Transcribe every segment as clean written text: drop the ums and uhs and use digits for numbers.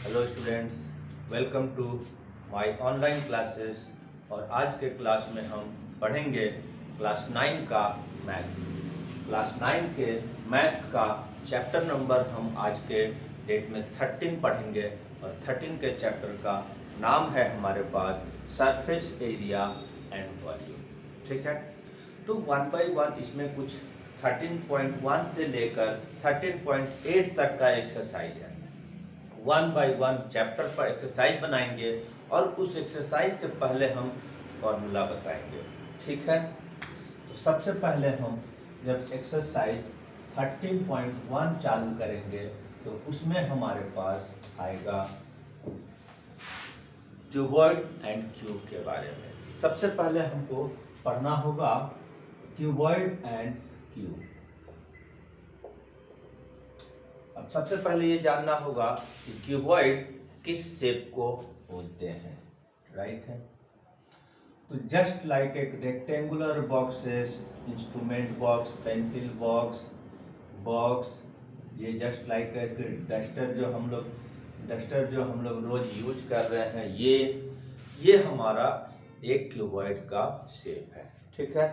Hello students, welcome to my online classes. और आज के क्लास में हम पढ़ेंगे क्लास 9 का मैथ्स। क्लास 9 के मैथ्स का चैप्टर नंबर हम आज के डेट में 13 पढ़ेंगे। और 13 के चैप्टर का नाम है हमारे पास सरफेस एरिया एंड वॉल्यूम। ठीक है, तो वन बाय वन इसमें कुछ 13.1 से लेकर 13.8 तक का एक्सरसाइज है। वन बाय वन चैप्टर पर एक्सरसाइज बनाएंगे और उस एक्सरसाइज से पहले हम फॉर्मूला बताएंगे। ठीक है, तो सबसे पहले हम जब एक्सरसाइज 13.1 चालू करेंगे तो उसमें हमारे पास आएगा क्यूबॉइड एंड क्यूब के बारे में। सबसे पहले हमको पढ़ना होगा क्यूबॉइड एंड क्यूब। अब सबसे पहले ये जानना होगा कि क्यूबॉइड किस शेप को बोलते हैं। राइट है, तो जस्ट लाइक एक rectangular boxes, instrument box, pencil box, ये जस्ट लाइक एक डस्टर जो हम लोग रोज यूज कर रहे हैं, ये हमारा एक क्यूबॉइड का शेप है। ठीक है,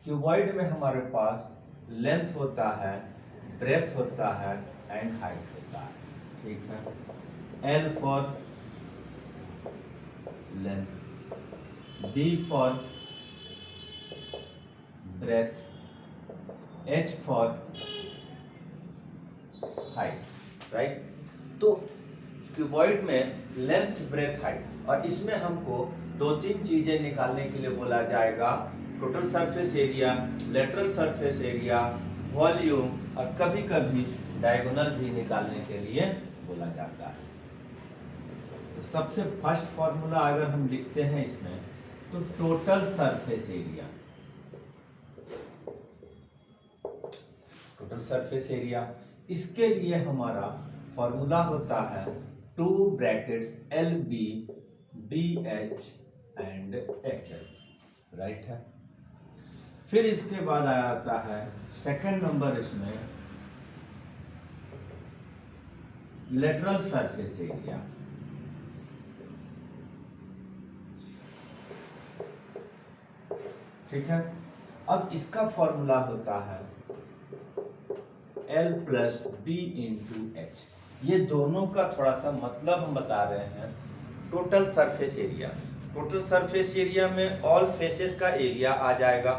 क्यूबॉइड में हमारे पास लेंथ होता है, ब्रेथ होता है एंड हाइट होता है। ठीक है, L for length, B for breadth, H for height. Right, तो क्यूबॉइड में लेंथ, ब्रेथ, हाइट, और इसमें हमको दो तीन चीजें निकालने के लिए बोला जाएगा। Total surface area, lateral surface area, volume, और कभी कभी डायगोनल भी निकालने के लिए बोला जाता है। तो सबसे फर्स्ट फॉर्मूला अगर हम लिखते हैं इसमें, तो टोटल सरफेस एरिया, इसके लिए हमारा फॉर्मूला होता है 2 brackets LB BH and HL। Right है, फिर इसके बाद आ जाता है सेकंड नंबर, इसमें लेटरल सरफेस एरिया। ठीक है, अब इसका फॉर्मूला होता है L plus B into H। ये दोनों का थोड़ा सा मतलब हम बता रहे हैं। टोटल सरफेस एरिया में ऑल फेसेस का एरिया आ जाएगा,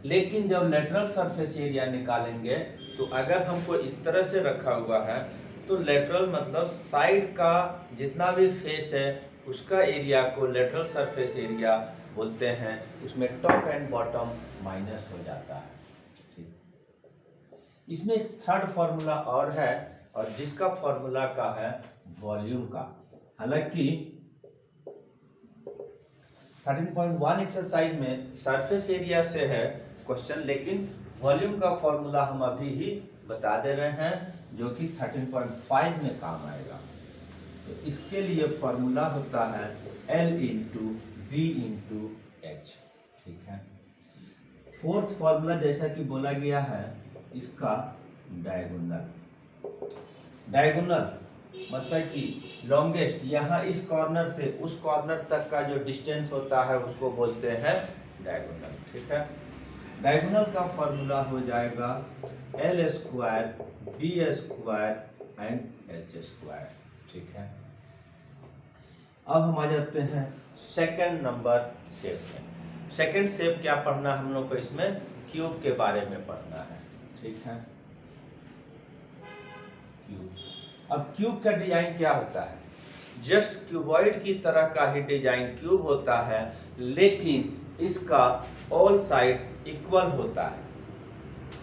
लेकिन जब लेटरल सरफेस एरिया निकालेंगे तो अगर हमको इस तरह से रखा हुआ है तो लेटरल मतलब साइड का जितना भी फेस है उसका एरिया को लेटरल सरफेस एरिया बोलते हैं। उसमें टॉप एंड बॉटम माइनस हो जाता है। ठीक, इसमें एक थर्ड फॉर्मूला और है, और जिसका फॉर्मूला का है वॉल्यूम का। हालांकि 13.1 एक्सरसाइज में सरफेस एरिया से है क्वेश्चन, लेकिन वॉल्यूम का फॉर्मूला हम अभी ही बता दे रहे हैं, जो कि 13.5 में काम आएगा। तो इसके लिए फॉर्मूला होता है L into B into H। ठीक है, फोर्थ फॉर्मूला जैसा कि बोला गया है, इसका डायगोनल मतलब कि लॉन्गेस्ट, यहाँ इस कॉर्नर से उस कॉर्नर तक का जो डिस्टेंस होता है उसको बोलते हैं डायगोनल। ठीक है, डायगोनल का फॉर्मूला हो जाएगा L square B square and H square. ठीक है, अब हम आ जाते हैं सेकंड नंबर शेप में। सेकंड शेप क्या पढ़ना हम लोग को, इसमें क्यूब के बारे में पढ़ना है। ठीक है, क्यूब। अब क्यूब का डिजाइन क्या होता है, जस्ट क्यूबॉइड की तरह का ही डिजाइन क्यूब होता है, लेकिन इसका ऑल साइड इक्वल होता है।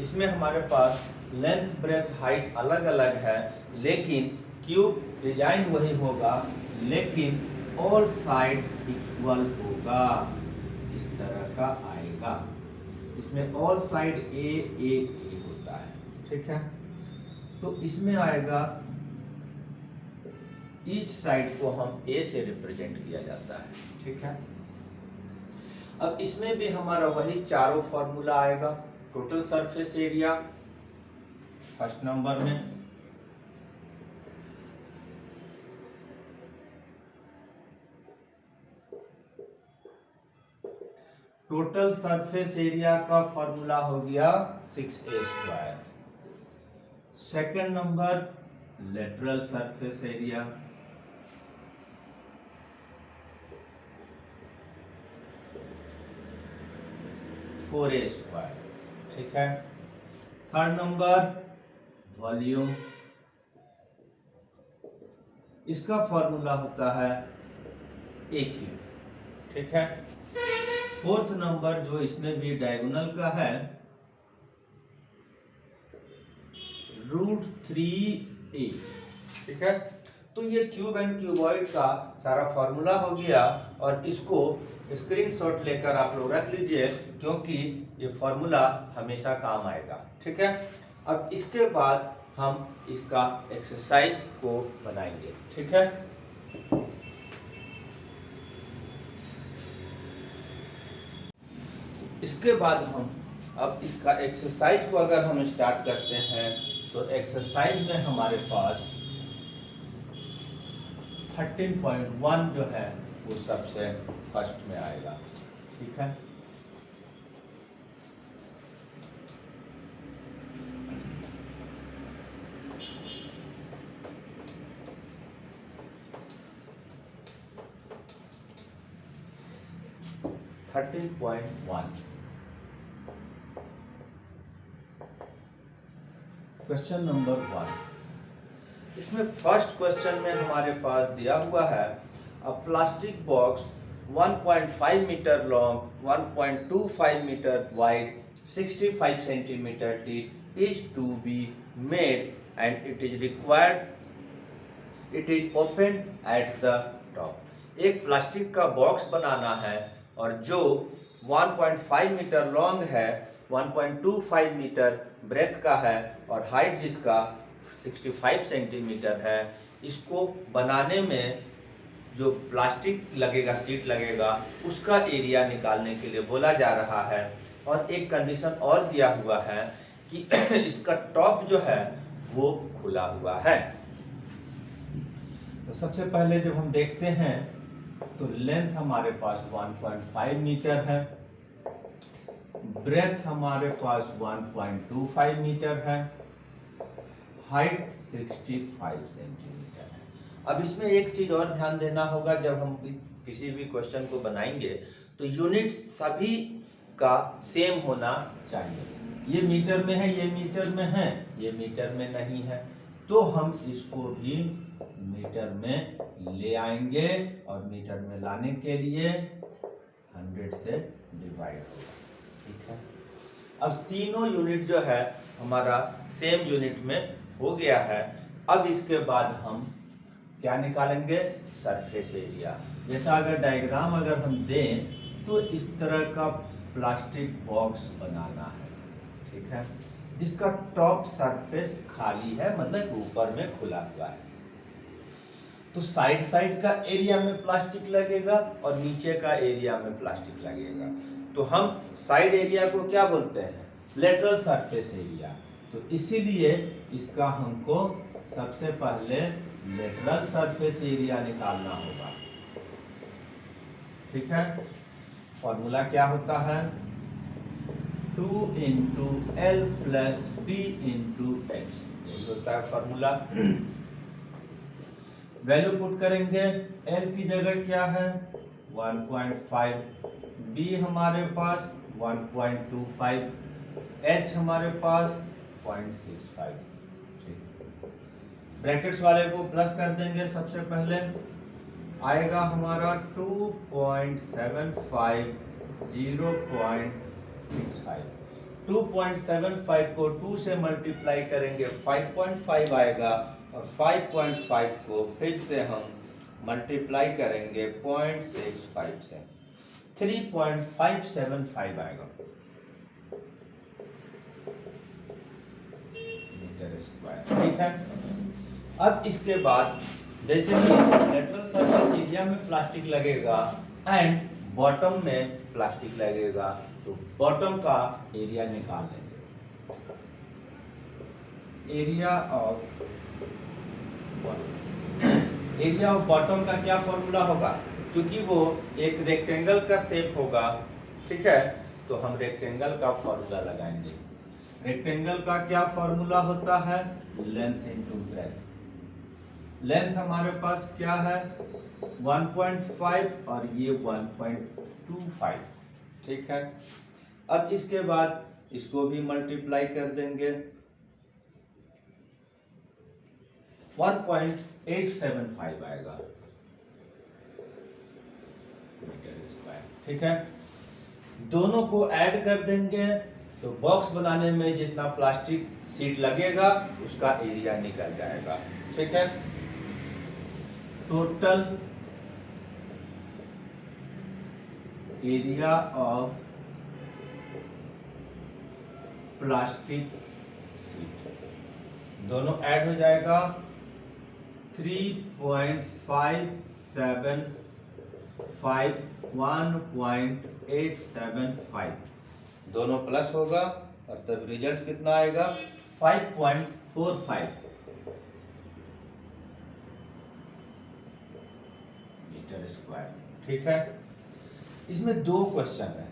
इसमें हमारे पास लेंथ, ब्रेथ, हाइट अलग अलग है, लेकिन क्यूब डिजाइन वही होगा, लेकिन ऑल साइड इक्वल होगा। इस तरह का आएगा, इसमें ऑल साइड ए होता है। ठीक है, तो इसमें आएगा ईच साइड को हम A से रिप्रेजेंट किया जाता है। ठीक है, अब इसमें भी हमारा वही चारों फॉर्मूला आएगा। Total surface area first number में, टोटल सरफेस एरिया का फॉर्मूला हो गया 6a²। Second number lateral surface area, four A square, ठीक है। थर्ड नंबर वॉल्यूम, इसका फॉर्मूला होता है AQ, ठीक है। फोर्थ नंबर जो इसमें भी डायगोनल का है, √3a, ठीक है। तो ये क्यूब एंड क्यूबॉइड का सारा फॉर्मूला हो गया, और इसको स्क्रीनशॉट लेकर आप लोग रख लीजिए, क्योंकि ये फॉर्मूला हमेशा काम आएगा, ठीक है। अब इसके बाद हम इसका एक्सरसाइज को बनाएंगे, ठीक है। इसके बाद हम अब इसका एक्सरसाइज को अगर हम स्टार्ट करते हैं, तो एक्सरसाइज में हमारे पास 13.1 जो है वो सबसे फर्स्ट में आएगा, ठीक है। क्वेश्चन नंबर 1, इसमें फर्स्ट क्वेश्चन में हमारे पास दिया हुआ है a plastic box 1.5 metre long, 1.25 metre wide, 65 centimetre deep is to be made and it is required, it is open at the top. एक प्लास्टिक का बॉक्स बनाना है और जो 1.5 मीटर लॉन्ग है, 1.25 मीटर ब्रेथ का है और हाइट जिसका 65 सेंटीमीटर है। इसको बनाने में जो प्लास्टिक लगेगा, सीट लगेगा, उसका एरिया निकालने के लिए बोला जा रहा है। और एक कंडीशन और दिया हुआ है कि इसका टॉप जो है वो खुला हुआ है। तो सबसे पहले जब हम देखते हैं तो लेंथ हमारे पास 1.5 मीटर है, ब्रेथ हमारे पास 1.25 मीटर है, हाइट 65 सेंटीमीटर है। अब इसमें एक चीज और ध्यान देना होगा, जब हम किसी भी क्वेश्चन को बनाएंगे तो यूनिट सभी का सेम होना चाहिए। ये मीटर में है, ये मीटर में है, ये मीटर में नहीं है, तो हम इसको भी मीटर में ले आएंगे और मीटर में लाने के लिए 100 से डिवाइड होगा, ठीक है। अब तीनों यूनिट जो है हमारा सेम यूनिट में हो गया है। अब इसके बाद हम क्या निकालेंगे, सरफेस एरिया। जैसा अगर डायग्राम अगर हम दें तो इस तरह का प्लास्टिक बॉक्स बनाना है, ठीक है, जिसका टॉप सरफेस खाली है, मतलब ऊपर में खुला हुआ है। तो साइड साइड का एरिया में प्लास्टिक लगेगा और नीचे का एरिया में प्लास्टिक लगेगा। तो हम साइड एरिया को क्या बोलते हैं, लेटरल सरफेस एरिया। तो इसीलिए इसका हमको सबसे पहले लेटरल सरफेस एरिया निकालना होगा, ठीक है। फॉर्मूला क्या होता है, 2 × L + B × H, यही होता है फॉर्मूला। वैल्यू पुट करेंगे, L की जगह क्या है 1.5, B हमारे पास 1.25, H हमारे पास 0.65, ठीक। ब्रैकेट्स वाले को प्लस कर देंगे, सबसे पहले आएगा हमारा 2.75, 0.65। 2.75 को 2 से मल्टीप्लाई करेंगे 5.5 आएगा, और 5.5 को फिर से हम मल्टीप्लाई करेंगे 0.65 से, 3.575 आएगा मीटर स्क्वायर, ठीक है। अब इसके बाद जैसे कि लेटरल सरफेस एरिया में प्लास्टिक लगेगा एंड बॉटम में प्लास्टिक लगेगा, तो बॉटम का एरिया निकाल लेंगे। एरिया ऑफ बॉटम का क्या फॉर्मूला होगा, क्योंकि वो एक रेक्टेंगल का शेप होगा, ठीक है, तो हम रेक्टेंगल का फॉर्मूला लगाएंगे। रेक्टेंगल का क्या फॉर्मूला होता है? Length into breadth. लेंथ हमारे पास क्या है? 1.5 और ये 1.25। ठीक है, अब इसके बाद इसको भी मल्टीप्लाई कर देंगे। 1.875 आएगा मीटर स्क्वायर। ठीक है, दोनों को ऐड कर देंगे तो बॉक्स बनाने में जितना प्लास्टिक शीट लगेगा उसका एरिया निकल जाएगा। ठीक है, total area of plastic sheet दोनों ऐड हो जाएगा 3.575 1.875 दोनों प्लस होगा और तब रिजल्ट कितना आएगा? 5.45 मीटर स्क्वायर। ठीक है, इसमें दो क्वेश्चन है।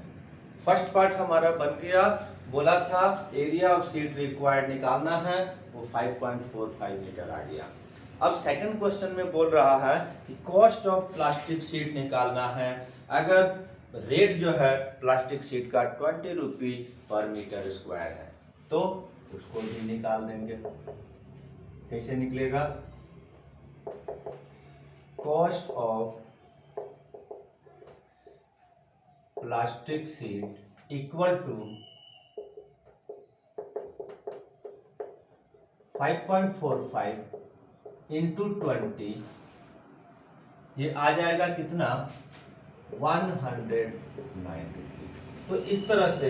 फर्स्ट पार्ट हमारा बन गया, बोला था एरिया ऑफ शीट रिक्वायर्ड निकालना है, वो 5.45 मीटर आ गया। अब सेकंड क्वेश्चन में बोल रहा है कि कॉस्ट ऑफ प्लास्टिक शीट निकालना है। अगर रेट जो है प्लास्टिक शीट का 20 रुपीज पर मीटर स्क्वायर है तो उसको भी निकाल देंगे। कैसे निकलेगा? Cost of plastic sheet equal to 5.45 into 20, ये आ जाएगा कितना? 190। तो इस तरह से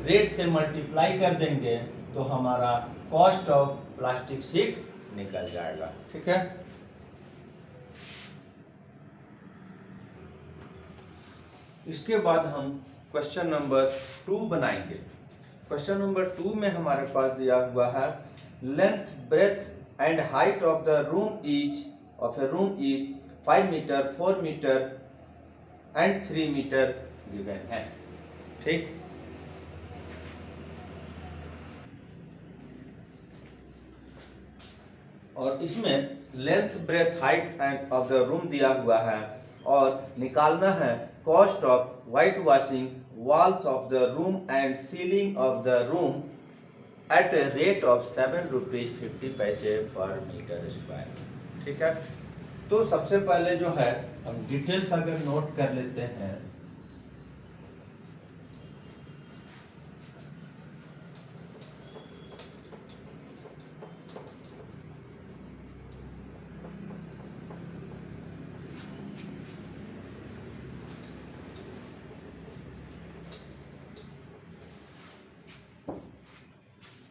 रेट से मल्टीप्लाई कर देंगे तो हमारा कॉस्ट ऑफ प्लास्टिक शीट निकल जाएगा। ठीक है, इसके बाद हम क्वेश्चन नंबर 2 बनाएंगे। क्वेश्चन नंबर 2 में हमारे पास दिया हुआ है length breadth and height of the room is 5 metre 4 metre and 3 metre given है। ठीक, और इसमें length breadth height and of the room दिया हुआ है और निकालना है cost of white washing walls of the room and ceiling of the room at a rate of 7 rupees 50 paise पर मीटर स्क्वायर। ठीक है, तो सबसे पहले जो है हम डिटेल्स अगर नोट कर लेते हैं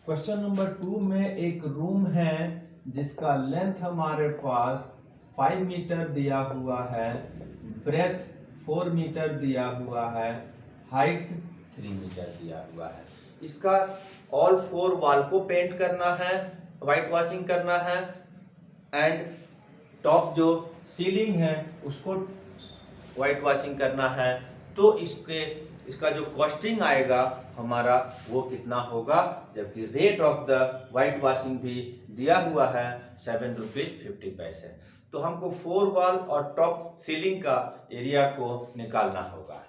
क्वेश्चन नंबर 2 में एक रूम है जिसका लेंथ हमारे पास 5 मीटर दिया हुआ है, ब्रेथ 4 मीटर दिया हुआ है, हाइट 3 मीटर दिया हुआ है। इसका ऑल 4 वॉल को पेंट करना है, व्हाइट वॉशिंग करना है एंड टॉप जो सीलिंग है उसको व्हाइट वॉशिंग करना है। तो इसका जो कॉस्टिंग आएगा हमारा वो कितना होगा, जबकि rate of the white washing भी दिया हुआ है 7 रुपीज 50 पैसे। तो हमको 4 वॉल और टॉप सीलिंग का एरिया को निकालना होगा।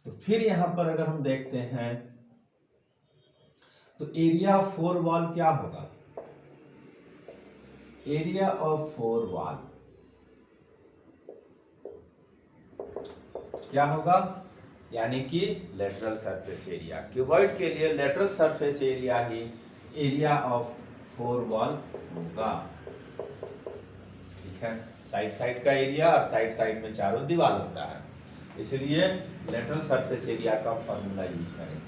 तो फिर यहां पर अगर हम देखते हैं तो एरिया ऑफ 4 वॉल क्या होगा? एरिया ऑफ 4 वॉल क्या होगा? यानी कि लेटरल सरफेस एरिया। क्यूबॉइड के लिए lateral surface area he area of 4 wall होगा। ठीक है, साइड का एरिया और साइड में चारों दीवार होता है, इसलिए लेटरल सरफेस एरिया का फॉर्मूला यूज करेंगे।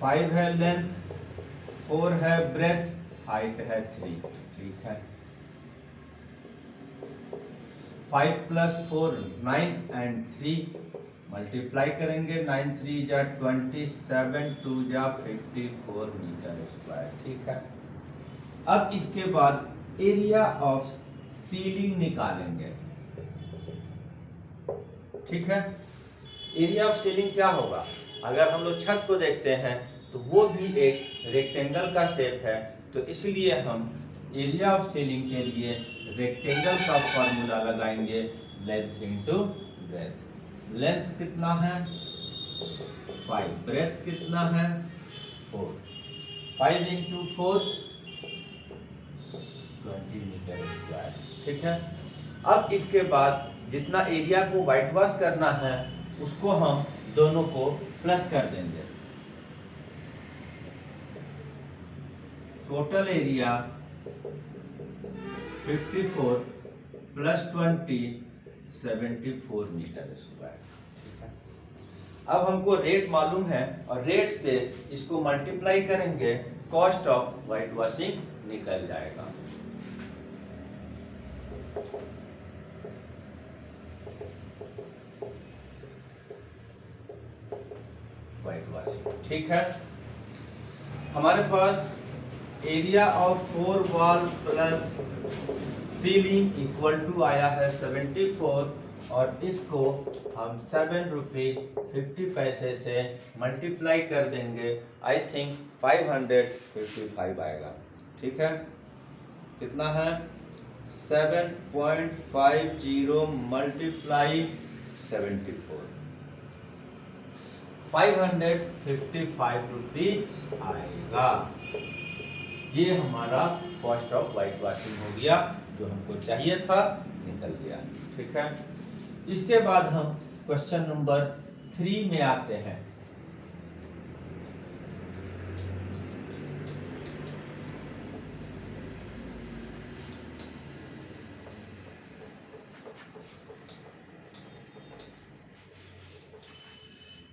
5 है लेंथ, 4 है ब्रेथ, हाइट है 3। ठीक है, 5 + 4 9 एंड 3 मल्टीप्लाई करेंगे। 9 3 जा 27, 2 जा 54 मीटर स्क्वायर। ठीक है, अब इसके बाद एरिया ऑफ सीलिंग निकालेंगे। ठीक है। एरिया ऑफ सीलिंग क्या होगा, अगर हम लोग छत को देखते हैं तो वो भी एक रेक्टेंगल का शेप है, तो इसलिए हम एरिया ऑफ सीलिंग के लिए रेक्टेंगल का फॉर्मूला लगाएंगे, लेंथ इंटू ब्रेथ। लेंथ कितना है 5, ब्रेथ कितना है 4, 5 इंटू 4 20 मीटर स्क्वायर। ठीक है। अब इसके बाद जितना एरिया को व्हाइट वॉश करना है उसको हम दोनों को प्लस कर देंगे। Total area 54 plus 20 74 metre square. अब हमको रेट मालूम है और रेट से इसको मल्टीप्लाई करेंगे, कॉस्ट ऑफ व्हाइट वॉशिंग निकल जाएगा। व्हाइट वॉशिंग, ठीक है। हमारे पास area of 4 wall plus ceiling equal to आया है 74 और इसको हम 7 रुपीज 50 पैसे से मल्टीप्लाई कर देंगे। आई थिंक 555 आएगा। ठीक है, कितना है 7.50 मल्टीप्लाई 74, 555 रुपीज आएगा। ये हमारा कॉस्ट ऑफ व्हाइट वॉशिंग हो गया, जो हमको चाहिए था निकल गया। ठीक है, इसके बाद हम क्वेश्चन नंबर 3 में आते हैं।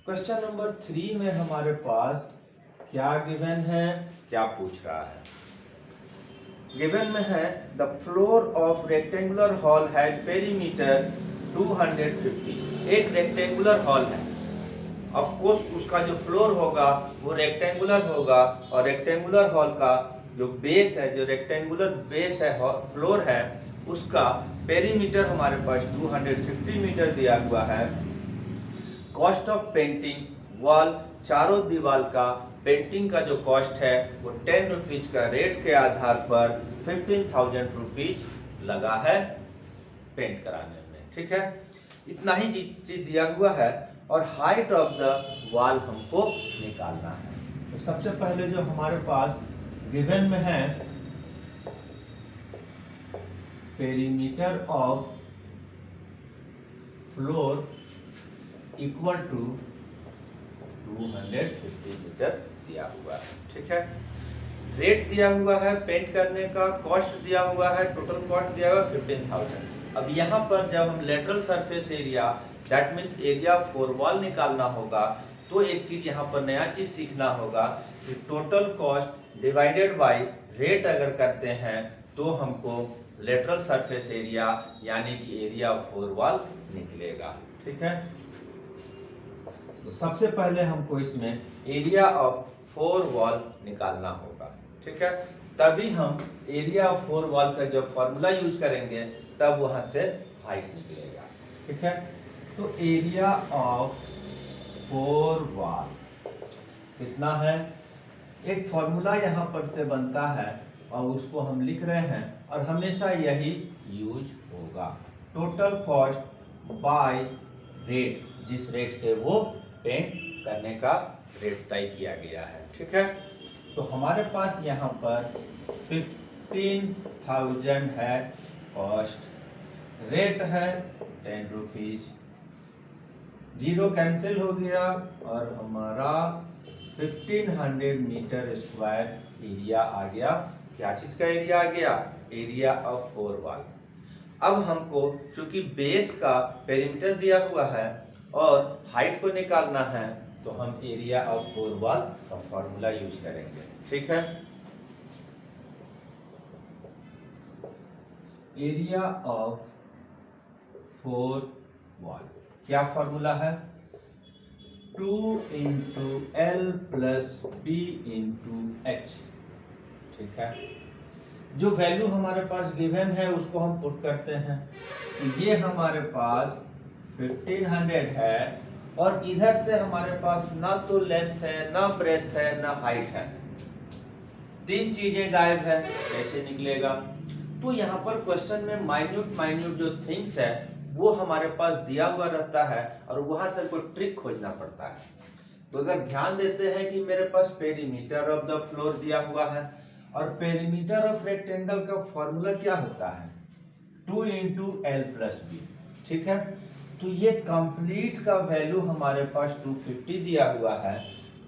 क्वेश्चन नंबर 3 में हमारे पास क्या गिवन है, क्या पूछ रहा है। गिवन में है the floor of rectangular hall had perimeter 250। एक रेक्टेंगुलर हॉल है, ऑफ कोर्स उसका जो फ्लोर होगा वो रेक्टेंगुलर होगा और रेक्टेंगुलर हॉल का जो बेस है, जो रेक्टेंगुलर बेस है, फ्लोर है, उसका पेरीमीटर हमारे पास 250 मीटर दिया हुआ है। कॉस्ट ऑफ पेंटिंग वॉल, चारों दीवार का पेंटिंग का जो कॉस्ट है वो 10 रुपीज का रेट के आधार पर 15,000 रुपीज लगा है पेंट कराने में। ठीक है, इतना ही चीज दिया हुआ है और हाइट ऑफ द वॉल हमको निकालना है। तो सबसे पहले जो हमारे पास गिवन में है perimeter of floor equal to 250 metre दिया हुआ है। ठीक है, रेट दिया हुआ है पेंट करने का, कॉस्ट दिया हुआ है, टोटल कॉस्ट दिया हुआ है 15,000। अब यहाँ पर जब हम lateral surface area that means area for wall निकालना होगा, तो एक चीज यहाँ पर नया चीज सीखना होगा कि total cost divided by rate अगर करते हैं तो हमको लेटरल सरफेस एरिया यानी कि एरिया फॉर वॉल निकलेगा। ठीक है, तो सबसे पहले हमको इसमें एरिया ऑफ 4 वॉल निकालना होगा। ठीक है, तभी हम एरिया ऑफ 4 वॉल का जब फॉर्मूला यूज करेंगे तब वहां से हाइट निकलेगा। ठीक है, तो एरिया ऑफ 4 वॉल कितना है, एक फॉर्मूला यहाँ पर से बनता है और उसको हम लिख रहे हैं और हमेशा यही यूज होगा। टोटल कॉस्ट बाय रेट, जिस रेट से वो पेंट करने का रेट तय किया गया है। ठीक है, तो हमारे पास यहाँ पर 15,000 है कॉस्ट, रेट है 10 रुपीज, जीरो कैंसिल हो गया और हमारा 1500 मीटर स्क्वायर एरिया आ गया। क्या चीज का एरिया आ गया, एरिया ऑफ 4 वॉल। अब हमको चूंकि बेस का पेरीमीटर दिया हुआ है और हाइट को निकालना है तो हम एरिया ऑफ 4 वॉल का फॉर्मूला यूज करेंगे। ठीक है, एरिया ऑफ 4 वॉल क्या फॉर्मूला है, 2 into L plus B into H. ठीक है, जो वैल्यू हमारे पास गिवन है उसको हम पुट करते हैं, तो ये हमारे पास 1500 है और इधर से हमारे पास ना तो लेंथ है, ना ब्रेथ है, ना हाइट है, तीन चीजें गायब है, कैसे निकलेगा? तो यहाँ पर क्वेश्चन में माइन्यूट जो थिंग्स है वो हमारे पास दिया हुआ रहता है और वहां से कोई ट्रिक खोजना पड़ता है। तो अगर ध्यान देते हैं कि मेरे पास पेरीमीटर ऑफ द फ्लोर दिया हुआ है और पेरीमीटर ऑफ रेक्टेंगल का फॉर्मूला क्या होता है? 2 × L+B, ठीक है। तो ये कंप्लीट का वैल्यू हमारे पास 250 दिया हुआ है,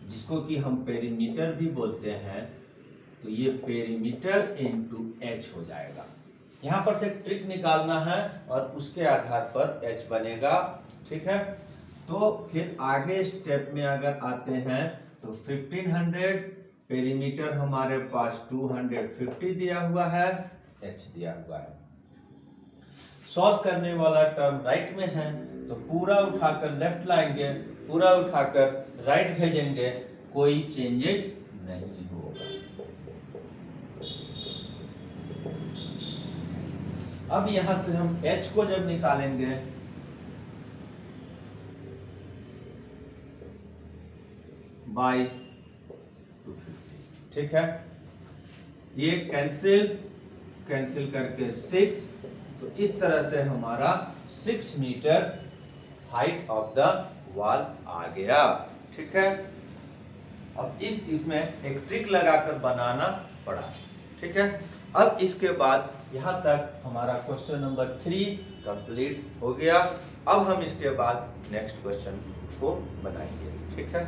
जिसको कि हम पेरीमीटर भी बोलते हैं। तो ये पेरीमीटर इंटू H हो जाएगा। यहाँ पर से ट्रिक निकालना है और उसके आधार पर H बनेगा, ठीक है। तो फिर आगे स्टेप में अगर आते हैं तो 1500 पेरीमीटर हमारे पास 250 दिया हुआ है, H दिया हुआ है। सॉल्व करने वाला टर्म राइट में है तो पूरा उठाकर लेफ्ट लाएंगे, पूरा उठाकर राइट भेजेंगे, कोई चेंजेज नहीं होगा। अब यहां से हम H को जब निकालेंगे बाई 250, ठीक है। ये कैंसिल करके 6, तो इस तरह से हमारा 6 metre height of the wall आ गया, ठीक है। अब इसमें एक ट्रिक लगाकर बनाना पड़ा, ठीक है। अब इसके बाद यहाँ तक हमारा क्वेश्चन नंबर 3 कंप्लीट हो गया। अब हम इसके बाद नेक्स्ट क्वेश्चन को बनाएंगे, ठीक है।